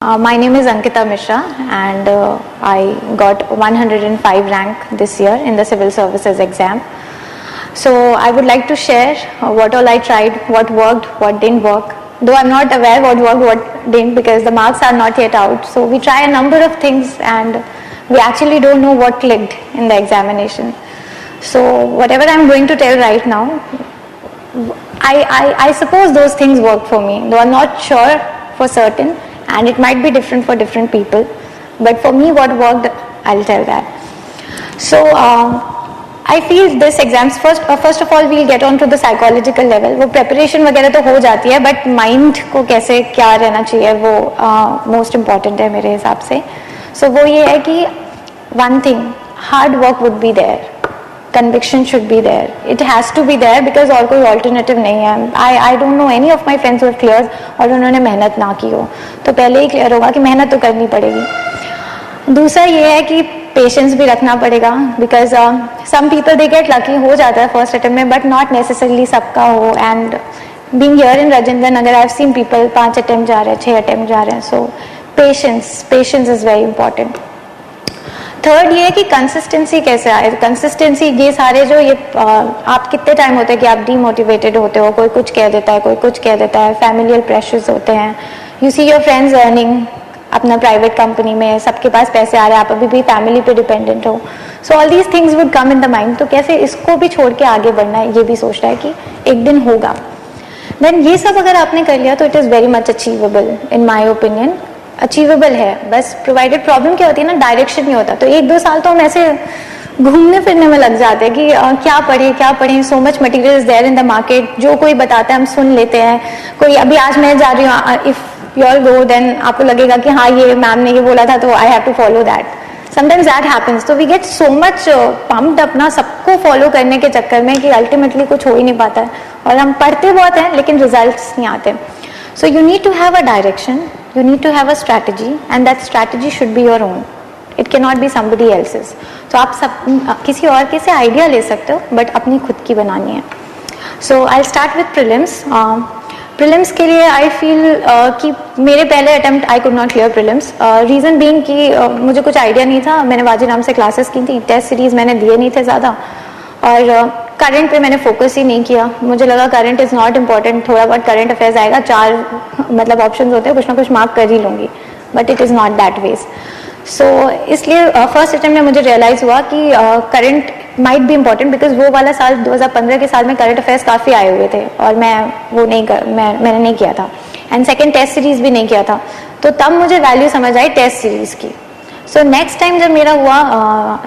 My name is Ankita Mishra and I got 105 rank this year in the civil services exam. So I would like to share what all I tried, what worked, what didn't work. Though I'm not aware what worked, what didn't, because the marks are not yet out. So we try a number of things and we actually don't know what clicked in the examination. So whatever I'm going to tell right now, I suppose those things worked for me, though I'm not sure for certain, and it might be different for different people. But for me, what worked, I'll tell that. So I feel this exams, first of all, we'll get on to the psychological level. वो preparation वगैरह तो हो जाती है, but mind को कैसे क्या रहना चाहिए वो most important है मेरे हिसाब से. So वो ये है कि one thing, hard work would be there. Conviction should be there. It has to be there because और कोई alternative नहीं है. I don't know any of my friends who have cleared और उन्होंने मेहनत ना की हो. तो पहले ही clear होगा कि मेहनत तो करनी पड़ेगी. दूसरा ये है कि पेशेंस भी रखना पड़ेगा because some people they get lucky, हो जाता है फर्स्ट अटेम्प्ट में, बट नॉट नेसेसरली सबका हो. And being here in Rajendra Nagar I have seen people 5 attempt जा रहे हैं, 6 अटेम्प्ट जा रहे हैं. So patience is very important. Third ये है कि कंसिस्टेंसी कैसे आए. कंसिस्टेंसी ये सारे जो ये आप कितने टाइम होते हैं कि आप डीमोटिवेटेड होते हो, कोई कुछ कह देता है, कोई कुछ कह देता है, फैमिलियल प्रेशर्स होते हैं, you see your friends earning अपना प्राइवेट कंपनी में, सबके पास पैसे आ रहे हैं, आप अभी भी फैमिली पे डिपेंडेंट हो. So all these things would come in the mind. तो कैसे इसको भी छोड़ के आगे बढ़ना है ये भी सोचना है कि एक दिन होगा. देन ये सब अगर आपने कर लिया तो it is very much achievable in my opinion. Achievable है, बस प्रोवाइडेड प्रॉब्लम क्या होती है ना, डायरेक्शन नहीं होता. तो 1-2 साल तो हम ऐसे घूमने फिरने में लग जाते हैं कि क्या पढ़ें. So much material is there in the market. जो कोई बताता है हम सुन लेते हैं. कोई अभी आज मैं जा रही हूँ, if you all go, then आपको लगेगा कि हाँ ये मैम ने ये बोला था तो I have to follow that. Sometimes that happens. So we get so much pumped अपना सबको follow करने के चक्कर में कि ultimately कुछ हो ही नहीं पाता है और हम पढ़ते बहुत हैं लेकिन results नहीं आते. So you need to have a direction, you need to have a strategy and that strategy should be your own. It cannot be somebody else's. So आप सब किसी और के से आइडिया ले सकते हो बट अपनी खुद की बनानी है. So I'll start with prelims. Prelims के लिए आई फील कि मेरे पहले attempt I could not clear prelims. Reason being कि मुझे कुछ आइडिया नहीं था. मैंने वाजी नाम से क्लासेस की थी, टेस्ट सीरीज़ मैंने दिए नहीं थे ज़्यादा और करंट पे मैंने फोकस ही नहीं किया. मुझे लगा करंट इज़ नॉट इम्पॉर्टेंट, थोड़ा बहुत करंट अफेयर्स आएगा, 4 मतलब ऑप्शन होते हैं, कुछ ना कुछ मार्क कर ही लूँगी. But it is not that ways. So इसलिए फर्स्ट अटेम्प्ट में मुझे रियलाइज़ हुआ कि current might be important because वो वाला साल 2015 के साल में करंट अफेयर्स काफ़ी आए हुए थे और मैंने नहीं किया था. एंड सेकेंड टेस्ट सीरीज़ भी नहीं किया था. तो तब मुझे वैल्यू समझ आई टेस्ट सीरीज़ की. सो नेक्स्ट टाइम जब मेरा हुआ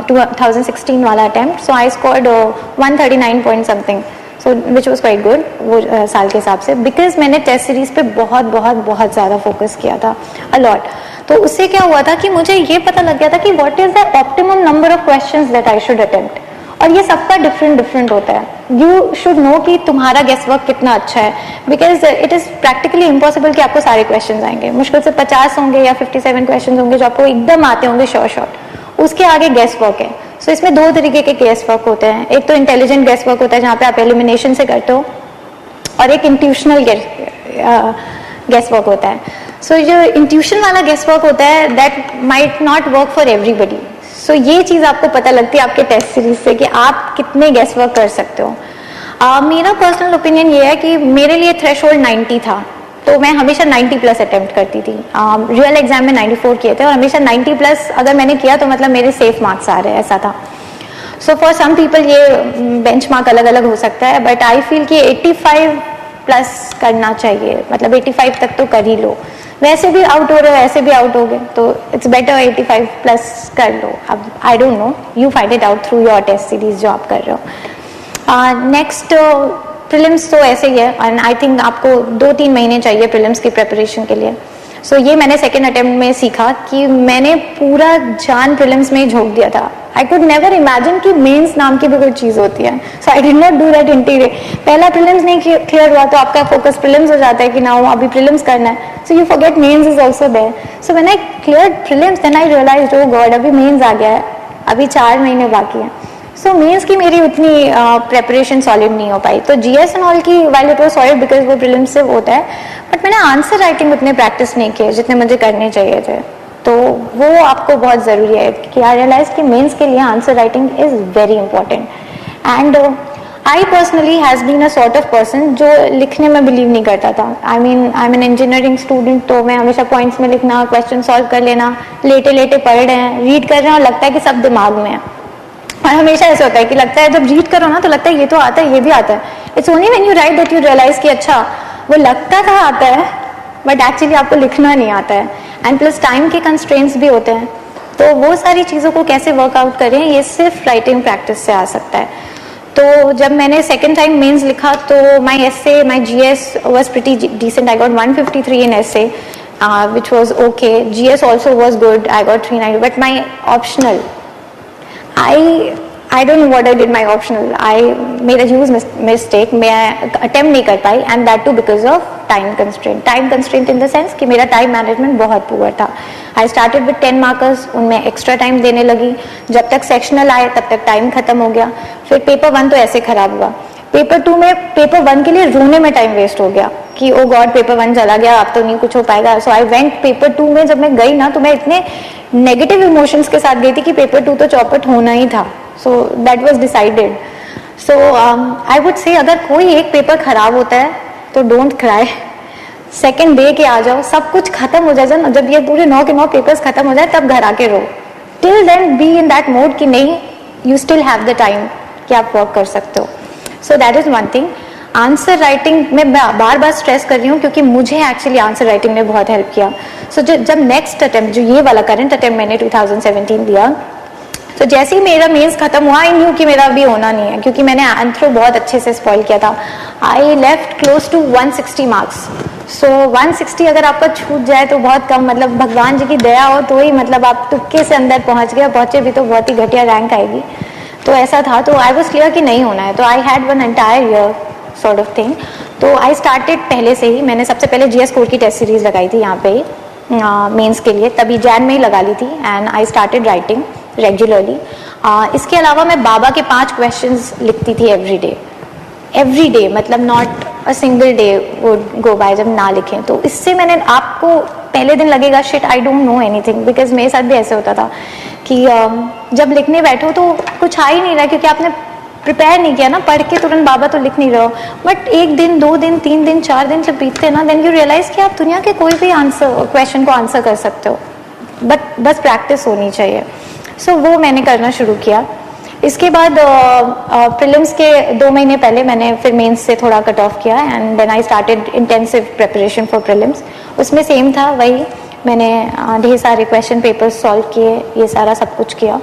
2016 वाला attempt, so I scored 139 point something, so which was quite good वो साल के हिसाब से, बिकॉज मैंने टेस्ट सीरीज़ पे बहुत ज़्यादा फोकस किया था, अलॉट. तो उससे क्या हुआ था कि मुझे ये पता लग गया था कि what is the optimum number of questions that I should attempt. और ये सबका डिफरेंट होता है. यू शुड नो कि तुम्हारा गेस वर्क कितना अच्छा है because it is practically impossible कि आपको सारे क्वेश्चंस आएंगे. मुश्किल से 50 होंगे या 57 क्वेश्चंस होंगे जो आपको एकदम आते होंगे शॉर्ट. उसके आगे गेस वर्क है. सो इसमें 2 तरीके के गेस वर्क होते हैं. एक तो इंटेलिजेंट गेस वर्क होता है जहाँ पे आप एलिमिनेशन से करते हो और एक इंट्यूशनल गेस वर्क होता है. सो जो इंट्यूशन वाला गेस वर्क होता है that might not work for everybody. So ये चीज़ आपको पता लगती है आपके टेस्ट सीरीज से कि आप कितने गेस वर्क कर सकते हो. मेरा पर्सनल ओपिनियन ये है कि मेरे लिए थ्रेशोल्ड 90 था, तो मैं हमेशा 90+ अटेम्प्ट करती थी. रियल एग्जाम में 94 किए थे और हमेशा 90+ अगर मैंने किया तो मतलब मेरे सेफ मार्क्स आ रहे हैं, ऐसा था. सो फॉर सम पीपल ये बेंच मार्क अलग अलग हो सकता है बट आई फील कि 85+ करना चाहिए. मतलब 85 तक तो कर ही लो. वैसे भी आउट हो रहे हो, ऐसे भी आउट हो गए, तो इट्स बेटर 85+ कर लो. अब I don't know, you find it out through your test series जो आप कर रहे हो. नेक्स्ट प्रीलिम्स तो ऐसे ही है एंड आई थिंक आपको 2-3 महीने चाहिए प्रीलिम्स की प्रिपरेशन के लिए. सो ये मैंने सेकेंड अटेम्प्ट में सीखा कि मैंने पूरा जान प्रीलिम्स में ही झोंक दिया था. आई कुड नेवर इमेजिन कि मेंस नाम की भी कोई चीज़ होती है. So I did not do that interior. पहला प्रीलिम्स नहीं क्लियर हुआ तो आपका फोकस प्रीलिम्स हो जाता है कि ना अभी प्रीलिम्स करना है. So you forget mains is also there. So when I cleared prelims then I realised, oh god, अभी मेंस आ गया है, अभी 4 महीने बाकी हैं. सो मेंस की मेरी उतनी प्रेपरेशन सॉलिड नहीं हो पाई, तो जीएस एंड ऑल की while it was solid because वो प्रीलिम्स से होता है, बट मैंने आंसर राइटिंग उतने प्रैक्टिस नहीं किए जितने मुझे करने चाहिए थे। तो वो आपको बहुत ज़रूरी है कि आई रियलाइज कि मेंस के लिए answer writing is very important. And I personally has been a sort of person जो लिखने में बिलीव नहीं करता था। I am an engineering student, तो मैं हमेशा पॉइंट्स में लिखना, क्वेश्चन सॉल्व कर लेना, लेटे लेटे पढ़ रहे हैं, रीड कर रहे हैं और लगता है कि सब दिमाग में है। और हमेशा ऐसा होता है कि लगता है जब रीड करो ना तो लगता है ये तो आता है, ये भी आता है। It's only when you write that you realise कि अच्छा वो लगता था आता है बट एक्चुअली आपको लिखना नहीं आता है। एंड प्लस टाइम के कंस्ट्रेंट्स भी होते हैं, तो वो सारी चीज़ों को कैसे वर्कआउट करें ये सिर्फ राइटिंग प्रैक्टिस से आ सकता है। तो जब मैंने सेकेंड टाइम मेंस लिखा तो my essay, my GS was pretty decent. I got 153 in essay which was okay. GS also was good. I got 390, but my optional, I don't know what I did my optional. I made a huge mistake. मैं attempt नहीं कर पाई, and that too because of time constraint. Time constraint in the sense कि मेरा time management बहुत poor था. I started with 10 markers, उनमें extra time देने लगी, जब तक sectional आए तब तक time खत्म हो गया, फिर पेपर 1 तो ऐसे खराब हुआ, पेपर 2 में पेपर 1 के लिए रोने में टाइम वेस्ट हो गया कि ओ गॉड पेपर 1 चला गया, अब तो नहीं कुछ हो पाएगा। सो आई वेंट पेपर 2 में जब मैं गई ना तो मैं इतने नेगेटिव इमोशंस के साथ गई थी कि पेपर 2 तो चौपट होना ही था। So that was decided. So I would say अगर कोई एक पेपर खराब होता है तो डोंट क्राई, सेकेंड डे के आ जाओ, सब कुछ खत्म हो जाए ना, जब ये पूरे 9 के 9 पेपर्स खत्म हो जाए तब घर आके रो। Till then be in that mode कि नहीं, you still have the time कि आप वर्क कर सकते हो। So that is one thing. Answer writing में बार बार स्ट्रेस कर रही हूँ क्योंकि मुझे एक्चुअली आंसर राइटिंग ने बहुत हेल्प किया। सो जब नेक्स्ट अटेम्प्ट, जो ये वाला करंट अटेम्प्ट मैंने 2017 दिया, तो जैसे ही मेरा मेंस खत्म हुआ आई न्यू कि मेरा अभी होना नहीं है, क्योंकि मैंने एंथ्रो बहुत अच्छे से स्पॉइल किया था। I left close to 160 marks. So 160 अगर आपका छूट जाए तो बहुत कम, मतलब भगवान जी की दया हो तो ही, मतलब आप तुक्के से अंदर पहुंच गए, पहुंचे भी तो बहुत ही घटिया रैंक आएगी। तो ऐसा था, तो आई वॉज क्लियर कि नहीं होना है। तो I had one entire year sort of thing. तो आई स्टार्टेड पहले से ही, मैंने सबसे पहले जीएस कोर की टेस्ट सीरीज लगाई थी यहाँ पे ही मेंस के लिए, तभी जैन में ही लगा ली थी, and I started writing regularly. इसके अलावा मैं बाबा के 5 क्वेश्चंस लिखती थी एवरी डे, मतलब not a single day would go by जब ना लिखें। तो इससे मैंने, आपको पहले दिन लगेगा shit I don't know anything, because मेरे साथ भी ऐसे होता था कि जब लिखने बैठो तो कुछ आ ही नहीं रहा, क्योंकि आपने प्रिपेयर नहीं किया ना, पढ़ के तुरंत बाबा तो लिख नहीं रहे हो। बट 1 दिन 2 दिन 3 दिन 4 दिन जब बीतते हैं ना, देन यू रियलाइज कि आप दुनिया के कोई भी क्वेश्चन को आंसर कर सकते हो, बट बस प्रैक्टिस होनी चाहिए। सो वो मैंने करना शुरू किया। इसके बाद प्रीलिम्स के 2 महीने पहले मैंने फिर मेंस से थोड़ा कट ऑफ किया, and then I started intensive preparation for prelims. उसमें सेम था, वही मैंने ढेर सारे क्वेश्चन पेपर्स सॉल्व किए, ये सारा सब कुछ किया।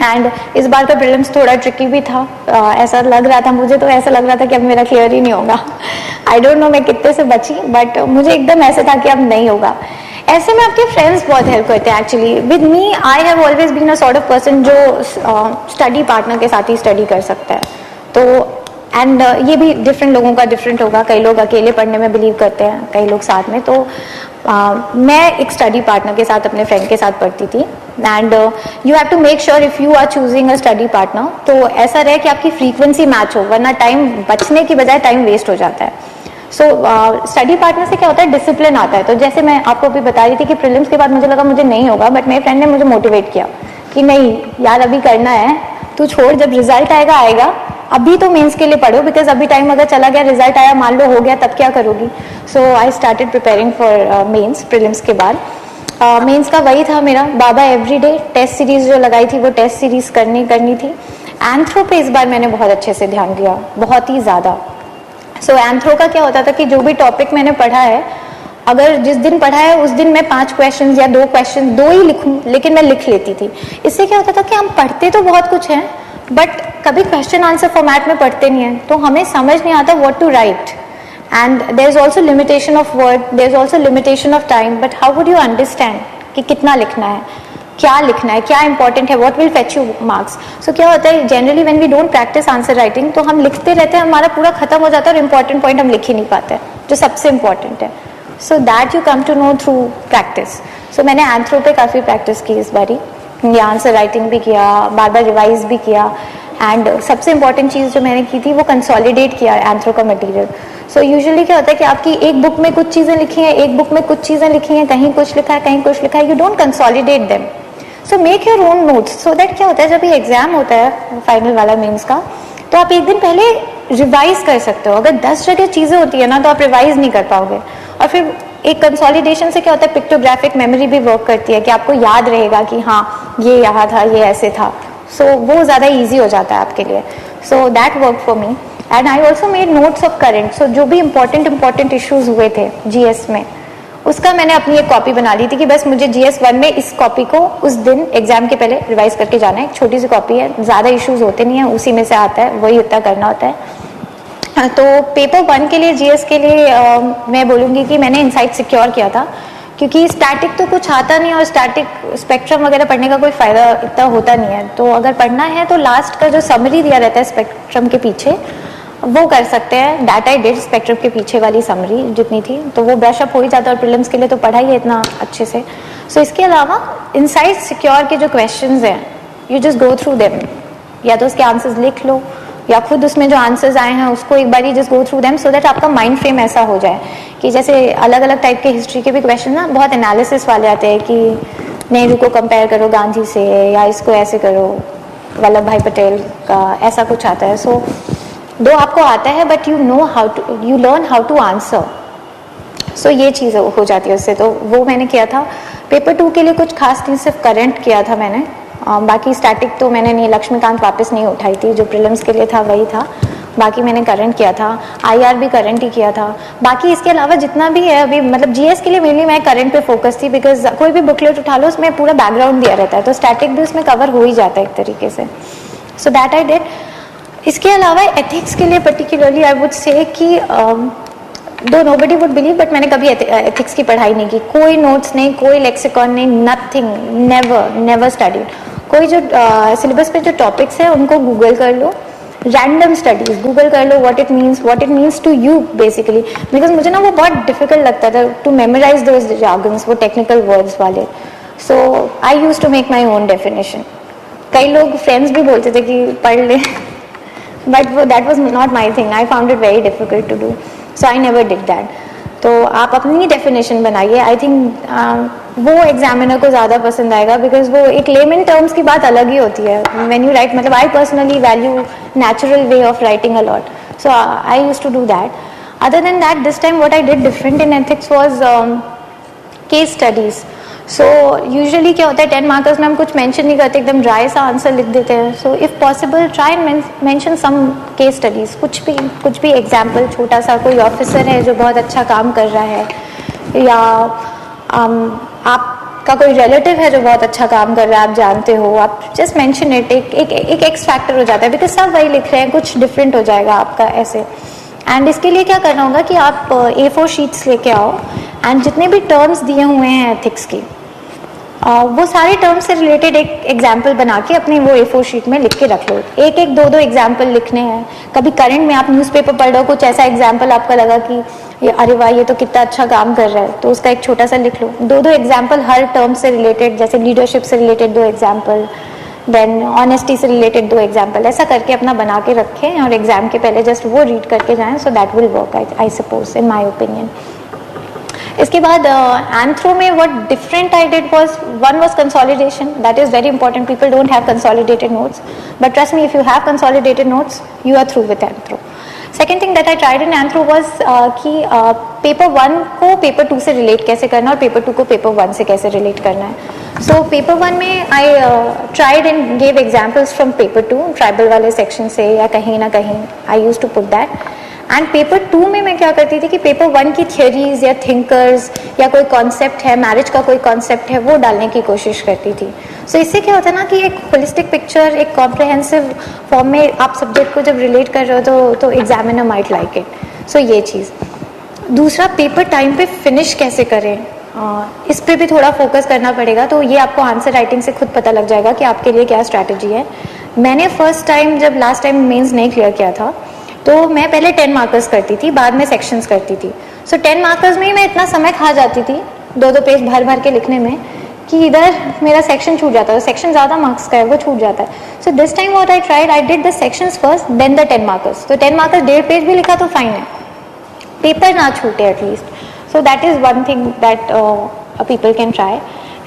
एंड इस बार का प्रीलिम्स थोड़ा ट्रिकी भी था। ऐसा लग रहा था, मुझे तो ऐसा लग रहा था कि अब मेरा क्लियर ही नहीं होगा। आई डोंट नो मैं कितने से बची, बट मुझे एकदम ऐसा था कि अब नहीं होगा। ऐसे में आपके फ्रेंड्स बहुत हेल्प करते हैं actually. With me I have always been a sort of person जो स्टडी पार्टनर के साथ ही स्टडी कर सकता है। तो एंड ये भी डिफरेंट लोगों का डिफरेंट होगा, कई लोग अकेले पढ़ने में बिलीव करते हैं, कई लोग साथ में। तो मैं एक स्टडी पार्टनर के साथ, अपने फ्रेंड के साथ पढ़ती थी। And you have to make sure if you are choosing a study partner, तो ऐसा रहे कि आपकी फ्रीक्वेंसी मैच हो, वरना टाइम बचने की बजाय टाइम वेस्ट हो जाता है। सो स्टडी पार्टनर से क्या होता है, डिसिप्लिन आता है। तो जैसे मैं आपको अभी बता रही थी कि प्रीलिम्स के बाद मुझे लगा मुझे नहीं होगा, बट मेरे फ्रेंड ने मुझे मोटिवेट किया कि नहीं यार अभी करना है, तू छोड़, जब रिजल्ट आएगा अभी तो मेंस के लिए पढ़ो, बिकॉज अभी टाइम अगर चला गया, रिजल्ट आया, मान लो हो गया, तब क्या करोगी। So I started preparing for mains prelims के बाद। मेंस का वही था मेरा, बाबा एवरीडे टेस्ट सीरीज जो लगाई थी वो टेस्ट सीरीज करनी थी। एंथ्रो पे इस बार मैंने बहुत अच्छे से ध्यान दिया, बहुत ही ज़्यादा। सो एंथ्रो का क्या होता था कि जो भी टॉपिक मैंने पढ़ा है, अगर जिस दिन पढ़ा है उस दिन मैं 5 क्वेश्चन या 2 क्वेश्चन 2 ही लिखूं, लेकिन मैं लिख लेती थी। इससे क्या होता था कि हम पढ़ते तो बहुत कुछ हैं, बट कभी क्वेश्चन आंसर फॉर्मेट में पढ़ते नहीं है, तो हमें समझ नहीं आता what to write. And there is also limitation of word, there is also limitation of time, but how would you understand कि कितना लिखना है, क्या लिखना है, क्या इंपॉर्टेंट है, what will fetch you marks. So क्या होता है, generally when we don't practice answer writing, तो हम लिखते रहते हैं, हमारा पूरा खत्म हो जाता है और इंपॉर्टेंट पॉइंट हम लिख ही नहीं पाते हैं, जो सबसे इंपॉर्टेंट है। So that you come to know through practice. So मैंने एंथ्रो पे काफ़ी प्रैक्टिस की इस बारी, ये आंसर राइटिंग भी किया, बार बार रिवाइज भी किया। एंड सबसे इंपॉर्टेंट चीज़ जो मैंने की थी वो कंसोलिडेट किया एंथ्रो का मटेरियल. सो यूजुअली क्या होता है कि आपकी एक बुक में कुछ चीज़ें लिखी हैं, एक बुक में कुछ चीज़ें लिखी हैं, कहीं कुछ लिखा है, कहीं कुछ लिखा है, you don't consolidate them. So make your own notes so that क्या होता है जब ये एग्जाम होता है फाइनल वाला मेंस का, तो आप एक दिन पहले रिवाइज कर सकते हो. अगर 10 जगह चीज़ें होती है ना तो आप रिवाइज नहीं कर पाओगे. और फिर एक कंसोलिडेशन से क्या होता है, पिक्टोग्राफिक मेमोरी भी वर्क करती है कि आपको याद रहेगा कि हाँ ये यहाँ था, ये ऐसे था. सो वो ज़्यादा ईजी हो जाता है आपके लिए. So that work for me. And I also made notes of current. So जो भी इंपॉर्टेंट इश्यूज हुए थे जीएस में, उसका मैंने अपनी एक कॉपी बना ली थी कि बस मुझे जीएस 1 में इस कॉपी को उस दिन एग्जाम के पहले रिवाइज करके जाना है. एक छोटी सी कॉपी है, ज़्यादा इश्यूज होते नहीं है, उसी में से आता है, वही उतना करना होता है. तो पेपर 1 के लिए जीएस के लिए मैं बोलूँगी कि मैंने इनसाइट सिक्योर किया था, क्योंकि स्टैटिक तो कुछ आता नहीं और स्टैटिक स्पेक्ट्रम वगैरह पढ़ने का कोई फ़ायदा इतना होता नहीं है. तो अगर पढ़ना है तो लास्ट का जो समरी दिया रहता है स्पेक्ट्रम के पीछे वो कर सकते हैं. दैट आई डिड, स्पेक्ट्रम के पीछे वाली समरी जितनी थी तो वो ब्रश अप हो ही जाता है. और प्रीलिम्स के लिए तो पढ़ा ही है इतना अच्छे से. सो इसके अलावा इनसाइट सिक्योर के जो क्वेश्चंस हैं, you just go through them. या तो उसके आंसर्स लिख लो या खुद उसमें जो आंसर्स आए हैं उसको एक बार just go through them, so that आपका माइंड फ्रेम ऐसा हो जाए कि जैसे अलग अलग टाइप के हिस्ट्री के भी क्वेश्चन ना बहुत एनालिसिस वाले आते हैं कि नेहरू को कंपेयर करो गांधी से, या इसको ऐसे करो वल्लभ भाई पटेल का, ऐसा कुछ आता है. सो दो आपको आता है but you know how to, you learn how to answer. So ये चीज़ हो जाती है उससे. तो वो मैंने किया था. पेपर 2 के लिए कुछ खास नहीं, सिर्फ करंट किया था मैंने. बाकी स्टैटिक तो मैंने नहीं, लक्ष्मीकांत वापस नहीं उठाई थी, जो प्रीलिम्स के लिए था वही था. बाकी मैंने करंट किया था, आईआर भी करंट ही किया था. बाकी इसके अलावा जितना भी है अभी, मतलब जीएस के लिए मेनली मैं करंट पे फोकस थी, बिकॉज कोई भी बुकलेट उठा लो उसमें पूरा बैकग्राउंड दिया रहता है, तो स्टैटिक भी उसमें कवर हो ही जाता है एक तरीके से. So that I did. इसके अलावा एथिक्स के लिए पर्टिकुलरली आई वुड से कि दो नोबडी वुड बिलीव, बट मैंने कभी एथिक्स की पढ़ाई नहीं की. कोई नोट्स नहीं, कोई लेक्सिकॉन नहीं, नथिंग, नेवर स्टडीड. कोई जो सिलेबस पे जो टॉपिक्स है उनको गूगल कर लो, रैंडम स्टडीज गूगल कर लो, what it means to you basically. Because मुझे ना वो बहुत डिफिकल्ट लगता था टू मेमोराइज दोज जार्गन्स, वो टेक्निकल वर्ड्स वाले. So I use to make my own definition. कई लोग फ्रेंड्स भी बोलते थे कि पढ़ ले, but that was not my thing. I found it very difficult to do, so I never did that. तो आप अपनी डेफिनेशन बनाइए. आई थिंक वो एग्जामिनर को ज़्यादा पसंद आएगा, बिकॉज वो एक लेमन टर्म्स की बात अलग ही होती है व्हेन यू राइट. मतलब I personally value natural way of writing a lot, so I used to do that. Other than that, this time what I did different in ethics was case studies. So usually क्या होता है 10 markers में हम कुछ mention नहीं करते, एकदम dry सा आंसर लिख देते हैं. So if possible try and mention some case studies, कुछ भी एग्जाम्पल, छोटा सा. कोई ऑफिसर है जो बहुत अच्छा काम कर रहा है, या आपका कोई रिलेटिव है जो बहुत अच्छा काम कर रहा है, आप जानते हो, आप जस्ट मेंशन इट. एक एक्स फैक्टर हो जाता है, बिकॉज सब वही लिख रहे हैं, कुछ डिफरेंट हो जाएगा आपका ऐसे. एंड इसके लिए क्या करना होगा कि आप A4 शीट्स लेके आओ एंड जितने भी टर्म्स दिए हुए हैं एथिक्स की, वो सारे टर्म्स से रिलेटेड एक एग्जाम्पल बना के अपने वो A4 शीट में लिख के रख लो. एक दो एग्जाम्पल लिखने हैं. कभी करंट में आप न्यूज़पेपर पढ़ रहे हो, कुछ ऐसा एग्जाम्पल आपका लगा कि ये अरे वाह ये तो कितना अच्छा काम कर रहा है, तो उसका एक छोटा सा लिख लो. दो एग्जाम्पल हर टर्म से रिलेटेड, जैसे लीडरशिप से रिलेटेड 2 एग्जाम्पल, देन ऑनेस्टी से रिलेटेड 2 एग्जाम्पल, ऐसा करके अपना बना के रखें और एग्जाम के पहले जस्ट वो रीड करके जाएं. So that will work I suppose, in my opinion. इसके बाद एंथ्रो में what different I did one was consolidation. That is very important. People don't have consolidated notes, but trust me, if you have consolidated notes you are through with anthro. Second thing that I tried in anthro was कि paper 1 को paper 2 से relate कैसे करना और paper 2 को paper 1 से कैसे relate करना है. सो पेपर 1 में I tried and gave examples from paper 2, tribal वाले सेक्शन से या कहीं ना कहीं I use to put that. And paper 2 में मैं क्या करती थी कि पेपर 1 की थियोरीज या थिंकर्स या कोई कॉन्सेप्ट है, मैरिज का कोई कॉन्सेप्ट है, वो डालने की कोशिश करती थी. सो इससे क्या होता है ना कि एक होलिस्टिक पिक्चर, एक कॉम्प्रहेंसिव फॉर्म में आप सब्जेक्ट को जब रिलेट कर रहे हो तो एग्जामिनर माइट लाइक इट. सो ये चीज़. दूसरा, पेपर टाइम पे फिनिश कैसे करें, इस पर भी थोड़ा फोकस करना पड़ेगा. तो ये आपको आंसर राइटिंग से खुद पता लग जाएगा कि आपके लिए क्या स्ट्रैटेजी है. मैंने फर्स्ट टाइम जब लास्ट टाइम मेंस नहीं क्लियर किया था तो मैं पहले 10 मार्कर्स करती थी, बाद में सेक्शंस करती थी. सो 10 मार्कर्स में ही मैं इतना समय खा जाती थी 2 पेज भर भर के लिखने में कि इधर मेरा सेक्शन छूट जाता है, सेक्शन ज़्यादा मार्क्स का है वो छूट जाता है. So this time what I tried, I did the sections first then the 10 markers. तो 10 मार्कर्स 1.5 पेज भी लिखा तो फाइन है, पेपर ना छूटे at least. So that is one thing that people can try.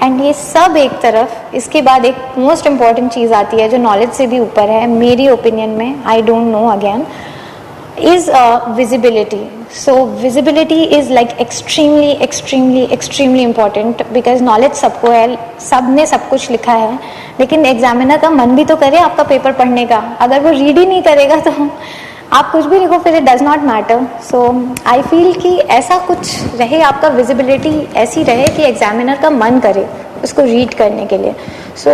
And ये सब एक तरफ, इसके बाद एक मोस्ट इम्पॉर्टेंट चीज़ आती है जो नॉलेज से भी ऊपर है मेरी ओपिनियन में, आई don't know again, is visibility. So visibility is like extremely important because knowledge सबको है, सब ने सब कुछ लिखा है, लेकिन एग्जामिनर का मन भी तो करे आपका पेपर पढ़ने का. अगर वो रीड ही नहीं करेगा तो आप कुछ भी लिखो फिर it does not matter. So I feel कि ऐसा कुछ रहे, आपका विजिबिलिटी ऐसी रहे कि एग्जामिनर का मन करे उसको रीड करने के लिए. So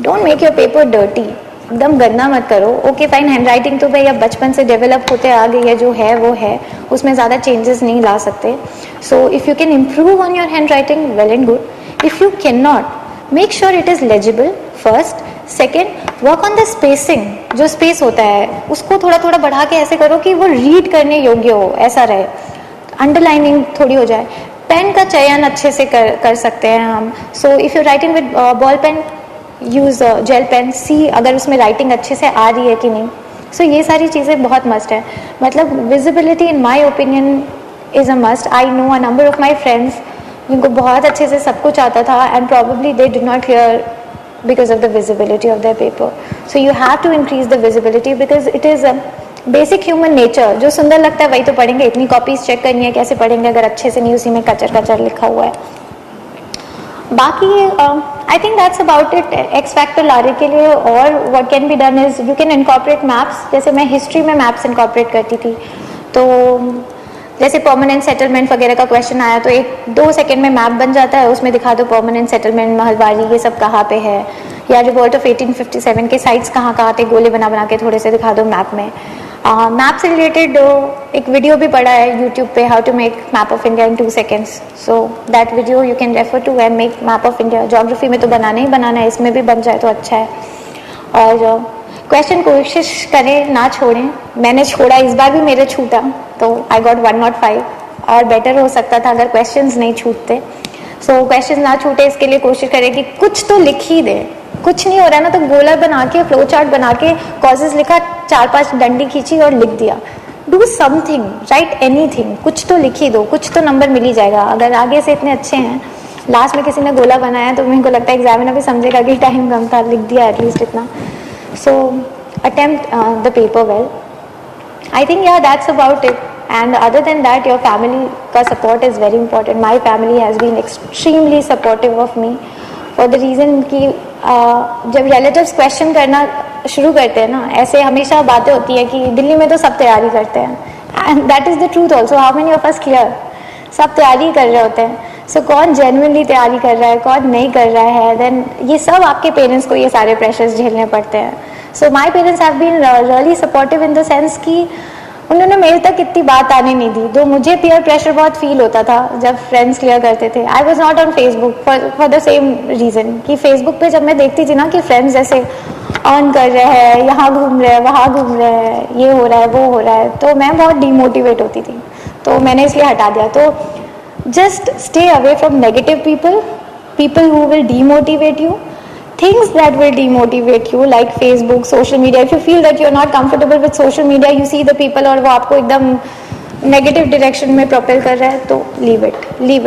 don't make your paper dirty, एकदम गंदा मत करो. ओके फाइन, हैंड राइटिंग तो भाई अब बचपन से डेवलप होते आ गई है, जो है वो है, उसमें ज़्यादा चेंजेस नहीं ला सकते. सो if you can improve on your hand writing, well and good. If you can not, make sure it is legible first. Second, work on the spacing. जो स्पेस होता है उसको थोड़ा थोड़ा बढ़ा के ऐसे करो कि वो रीड करने योग्य हो, ऐसा रहे. अंडरलाइनिंग थोड़ी हो जाए. पेन का चयन अच्छे से कर सकते हैं हम. So if you writing with ball pen, use gel pen, see अगर उसमें राइटिंग अच्छे से आ रही है कि नहीं. सो ये सारी चीज़ें बहुत मस्ट है. मतलब visibility in my opinion is a must. I know a number of my friends जिनको बहुत अच्छे से सब कुछ आता था and probably they did not clear because of the visibility of their paper. So you have to increase the visibility because it is a basic human nature. जो सुंदर लगता है वही तो पढ़ेंगे. इतनी कॉपीज चेक करनी है, कैसे पढ़ेंगे अगर अच्छे से नहीं उसी में कचर कचर लिखा हुआ है. बाकी I think that's about it x factor लाने के लिए. और what can be done is you can incorporate maps. जैसे मैं हिस्ट्री में मैप्स इनकॉर्पोरेट करती थी, तो जैसे परमानेंट सेटलमेंट वगैरह का क्वेश्चन आया तो 1-2 सेकंड में मैप बन जाता है, उसमें दिखा दो परमानेंट सेटलमेंट, महलबारी, ये सब कहाँ पे है, या रिवॉल्ट ऑफ 1857 के साइट्स कहाँ कहाँ थे, गोले बना बना के थोड़े से दिखा दो मैप में. मैप से रिलेटेड एक वीडियो भी पड़ा है यूट्यूब पे, how to make map of India in 2 seconds. So that video you can refer to and make map of India. Geography में तो बनाना ही बनाना है, इसमें भी बन जाए तो अच्छा है. और क्वेश्चन कोशिश करें ना छोड़ें. मैंने छोड़ा, इस बार भी मेरे छूटा तो आई गॉट 105, और बेटर हो सकता था अगर क्वेश्चंस नहीं छूटते. सो क्वेश्चन ना छूटे इसके लिए कोशिश करें कि कुछ तो लिख ही दे. कुछ नहीं हो रहा ना तो गोला बना के, फ्लो चार्ट बना के, कॉजेज लिखा, 4-5 डंडी खींची और लिख दिया. डू समथिंग, राइट एनीथिंग, कुछ तो लिख ही दो, कुछ तो नंबर मिल ही जाएगा. अगर आगे से इतने अच्छे हैं, लास्ट में किसी ने गोला बनाया तो मेरे को लगता है एग्जामिनर भी समझेगा कि टाइम कम था, लिख दिया एटलीस्ट इतना. So attempt the paper well. I think yeah, that's about it. And other than that, your family ka support is very important. My family has been extremely supportive of me for the reason कि जब relatives question करना शुरू करते हैं ना, ऐसे हमेशा बातें होती है कि दिल्ली में तो सब तैयारी करते हैं, and that is the truth also. How many of us clear? सब तैयारी कर रहे होते हैं. सो कौन जेन्युइनली तैयारी कर रहा है, कौन नहीं कर रहा है, देन ये सब आपके पेरेंट्स को ये सारे प्रेशर्स झेलने पड़ते हैं. So my parents have been really supportive in the sense कि उन्होंने मेरे तक इतनी बात आने नहीं दी. तो मुझे पीयर प्रेशर बहुत फील होता था जब फ्रेंड्स क्लियर करते थे. I was not on Facebook for the same reason कि फेसबुक पे जब मैं देखती थी ना कि फ्रेंड्स जैसे ऑन कर रहे हैं, यहाँ घूम रहे हैं, वहाँ घूम रहे हैं, ये हो रहा है, वो हो रहा है, तो मैं बहुत डीमोटिवेट होती थी. तो मैंने इसलिए हटा दिया. तो just stay away from negative people who will demotivate you, things that will demotivate you like Facebook, social media. If you feel that you're not comfortable with social media, you see the people और वो आपको एकदम negative direction में propel कर रहा है, तो leave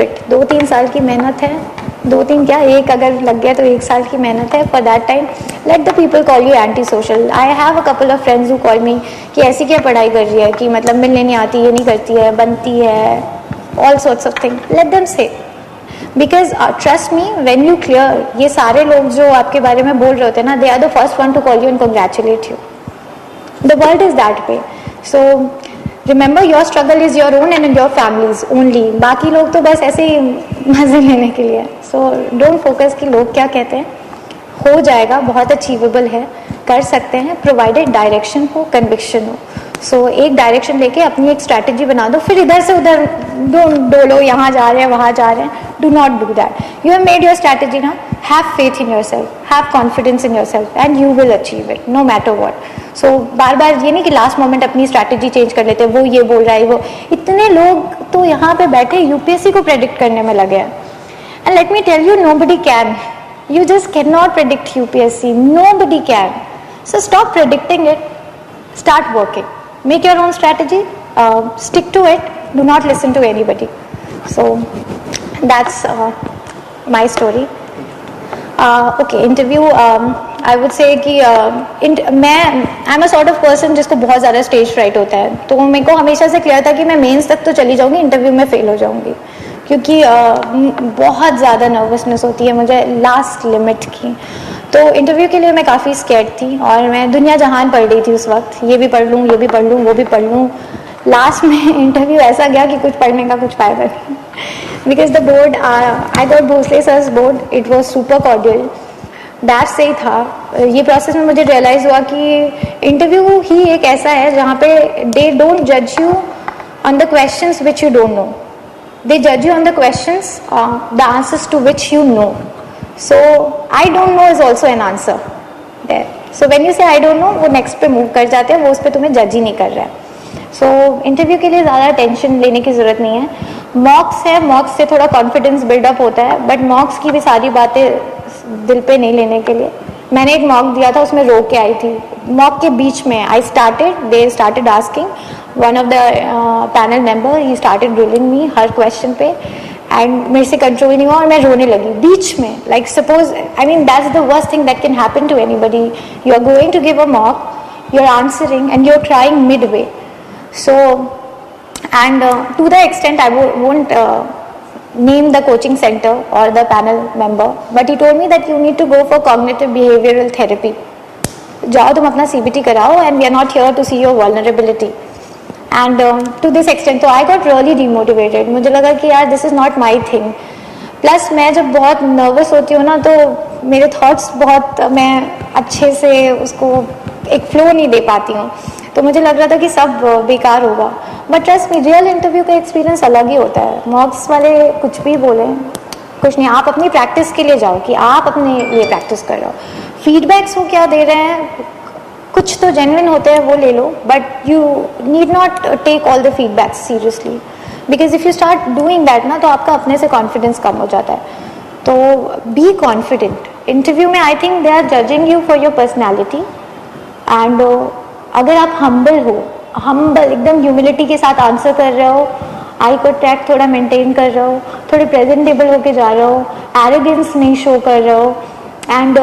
it. 2-3 साल की मेहनत है, 2-3 क्या, एक अगर लग गया तो 1 साल की मेहनत है. For that time, let the people call you anti-social. I have a couple of friends who call me कि ऐसी क्या पढ़ाई कर रही है, कि मतलब मिलने नहीं आती, ये नहीं करती है, बनती है, all sorts of things. Let them say, because trust me, when you clear, ये सारे लोग जो आपके बारे में बोल रहे होते हैं ना, they are the first one to call you and congratulate you. The world is that way. So remember, your struggle is your own and your family's only. बाकी लोग तो बस ऐसे ही मजे लेने के लिए. So don't focus कि लोग क्या कहते हैं. हो जाएगा, बहुत अचीवेबल है, कर सकते हैं, प्रोवाइडेड डायरेक्शन हो, कन्विक्शन हो. सो एक डायरेक्शन लेके अपनी एक स्ट्रैटेजी बना दो, फिर इधर से उधर डोलो, यहाँ जा रहे हैं, वहाँ जा रहे हैं. Do not do that. You have made your strategy ना, have faith in yourself, have confidence in yourself and you will achieve it no matter what. So बार बार ये नहीं कि लास्ट मोमेंट अपनी स्ट्रैटेजी चेंज कर लेते हैं, वो ये बोल रहा है, वो. इतने लोग तो यहाँ पे बैठे यूपीएससी को प्रेडिक्ट करने में लगे हैं. And let me tell you, nobody can. You just cannot predict UPSC. Nobody can. So stop predicting it. Start working. Make your own strategy. Stick to it. Do not listen to anybody. So that's my story. Okay, interview. I would say कि I'm a sort of person जिसको बहुत ज़्यादा stage fright होता है, तो मेरे को हमेशा से क्लियर था कि मैं मेंस तक तो चली जाऊँगी, इंटरव्यू में फेल हो जाऊँगी, क्योंकि बहुत ज़्यादा नर्वसनेस होती है मुझे लास्ट लिमिट की। तो इंटरव्यू के लिए मैं काफ़ी स्कैर्ड थी और मैं दुनिया जहान पढ़ रही थी उस वक्त, ये भी पढ़ लूँ, ये भी पढ़ लूँ, वो भी पढ़ लूँ। लास्ट में इंटरव्यू ऐसा गया कि कुछ पढ़ने का कुछ फायदा नहीं, because the board I got Bhosle sir's board, it was super cordial. That से ही था। ये प्रोसेस में मुझे रियलाइज़ हुआ कि इंटरव्यू ही एक ऐसा है जहाँ पे दे डोंट जज you on the questions which you don't know, दे जज you on the questions the answers to which you know. So I don't no is also an answer there. So when you से आई don't no, वो next पे move कर जाते हैं, वो उस पर तुम्हें जज ही नहीं कर रहा है। सो इंटरव्यू के लिए ज़्यादा टेंशन लेने की ज़रूरत नहीं है। मॉक्स है, मॉक्स से थोड़ा कॉन्फिडेंस बिल्डअप होता है, बट मॉक्स की भी सारी बातें दिल पे नहीं लेने के लिए। मैंने एक मॉक दिया था, उसमें रो के आई थी। मॉक के बीच में they started asking, one of the panel member he started drilling me her question पे, एंड मेरे से कंट्रोल नहीं हुआ और मैं रोने लगी बीच में। Like suppose, I mean that's the worst thing that can happen to anybody. You are going to give a mock, you are answering and you are trying mid way. So, and to the extent I won't name the coaching center or the panel member, but he told me that you need to go for cognitive behavioral therapy. जाओ तुम अपना CBT कराओ, and we are not here to see your vulnerability. And to this extent, तो I got really demotivated. मुझे लगा कि यार this is not my thing. Plus मैं जब बहुत नर्वस होती हूँ ना, तो मेरे थॉट्स बहुत, मैं अच्छे से उसको एक फ्लो नहीं दे पाती हूँ, तो मुझे लग रहा था कि सब बेकार होगा। But trust me, real interview का एक्सपीरियंस अलग ही होता है। मॉक्स वाले कुछ भी बोले, कुछ नहीं, आप अपनी प्रैक्टिस के लिए जाओ कि आप अपने लिए प्रैक्टिस कर रहे हो। फीडबैक्स वो क्या दे रहे हैं, कुछ तो जेन्युइन होते हैं, वो ले लो, but you need not take all the feedbacks seriously, because if you start doing that ना, तो आपका अपने से कॉन्फिडेंस कम हो जाता है। तो बी कॉन्फिडेंट। इंटरव्यू में I think they are judging you for your personality, and अगर आप हम्बल एकदम ह्यूमिलिटी के साथ आंसर कर रहे हो, आई कॉन्टैक्ट थोड़ा मेंटेन कर रहे हो, थोड़े प्रेजेंटेबल होके जा रहे हो, एरोगेंस नहीं शो कर रहे हो, एंड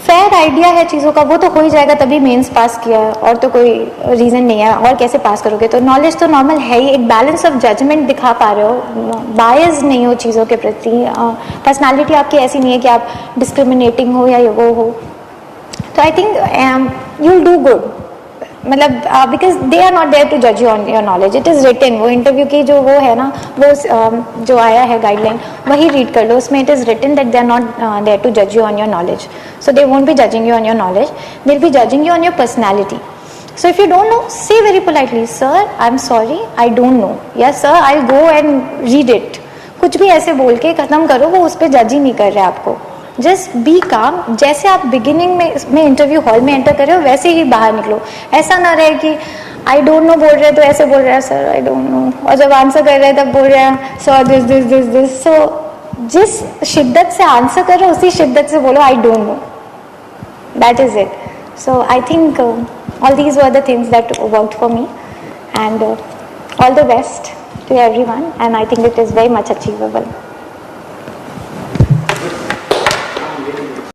फेयर आइडिया है चीज़ों का, वो तो हो ही जाएगा, तभी मेंस पास किया है, और तो कोई रीज़न नहीं है, और कैसे पास करोगे। तो नॉलेज तो नॉर्मल है ही, एक बैलेंस ऑफ जजमेंट दिखा पा रहे हो, बायस नहीं हो चीज़ों के प्रति, पर्सनालिटी आपकी ऐसी नहीं है कि आप डिस्क्रिमिनेटिंग हो या वो हो। तो I think you will do good, मतलब because they are not there to जज you on your knowledge, it is written. वो इंटरव्यू की जो वो है ना, वो जो आया है गाइडलाइन, वही रीड कर लो, उसमें it is written that they are not there to जज you on your knowledge, so they won't be judging you on your knowledge, they will be judging you on your personality. So if you don't know, say very politely, sir, I'm sorry, I don't know. Yes sir, I'll go and read it. कुछ भी ऐसे बोल के ख़त्म करो, वो उस पर जज ही नहीं कर रहे आपको। जस्ट बी काम। जैसे आप बिगिनिंग में इंटरव्यू हॉल में एंटर कर रहे हो, वैसे ही बाहर निकलो। ऐसा ना रहे कि आई डोंट नो बोल रहे हैं तो ऐसे बोल रहे हैं सर आई डोंट नो, और जब आंसर कर रहे हैं तब बोल रहे हैं sir this this this this. So जिस शिद्दत से आंसर कर रहे हो, उसी शिद्दत से बोलो आई don't no, that is it. So I think all these were the things that worked for me, and all the best to everyone, and I think it is very much achievable.